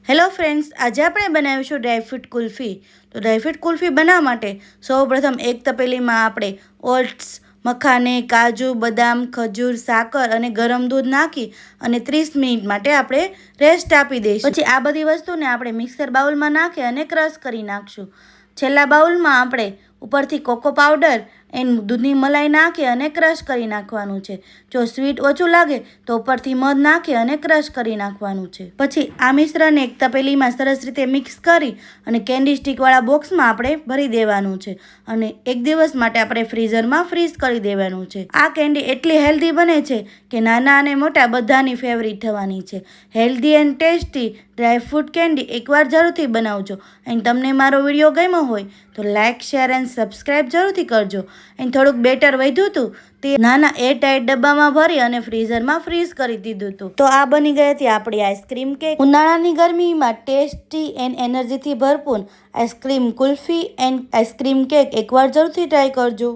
Hello friends, આજે આપણે બનાવીશું ડ્રાયફ્રૂટ કુલ્ફી. તો ડ્રાયફ્રૂટ કુલ્ફી બનાવવા માટે સૌપ્રથમ એક તપેલીમાં આપણે ઓટ્સ, મખાને, કાજુ, બદામ, ખજૂર, સાકર અને ગરમ દૂધ નાખી અને 30 મિનિટ માટે આપણે રેસ્ટ આપી દઈશું. પછી આ બધી વસ્તુને આપણે મિક્સર બાઉલમાં નાખી અને ક્રશ કરી નાખશું. છેલ્લા બાઉલમાં આપણે ઉપરથી કોકો પાવડર એન્ડ દૂધની મલાઈ નાખી અને ક્રશ કરી નાખવાનું છે. જો સ્વીટ ઓછું લાગે તો ઉપરથી મધ નાખી અને ક્રશ કરી નાખવાનું છે. પછી આ મિશ્રણને એક તપેલીમાં સરસ રીતે મિક્સ કરી અને કેન્ડી સ્ટિકવાળા બોક્સમાં આપણે ભરી દેવાનું છે અને એક દિવસ માટે આપણે ફ્રીઝરમાં ફ્રીઝ કરી દેવાનું છે. આ કેન્ડી એટલી હેલ્ધી બને છે કે નાના અને મોટા બધાની ફેવરિટ થવાની છે. Healthy and tasty dry fruit candy એકવાર જરૂરથી બનાવજો. અને તમને મારો વિડીયો ગમ્યો હોય તો લાઇક, શેર એન્ડ સબસ્ક્રાઈબ જરૂરથી કરજો. અને થોડુંક બેટર વધ્યું હતું તે નાના એરટાઇટ ડબ્બામાં ભરી અને ફ્રીઝરમાં ફ્રીઝ કરી દીધું હતું. તો આ બની ગઈ હતી આપણી આઈસ્ક્રીમ કેક. ઉનાળાની ગરમીમાં ટેસ્ટી એન્ડ એનર્જીથી ભરપૂર ice cream kulfi and ice cream cake એકવાર જરૂરથી ટ્રાય કરજો.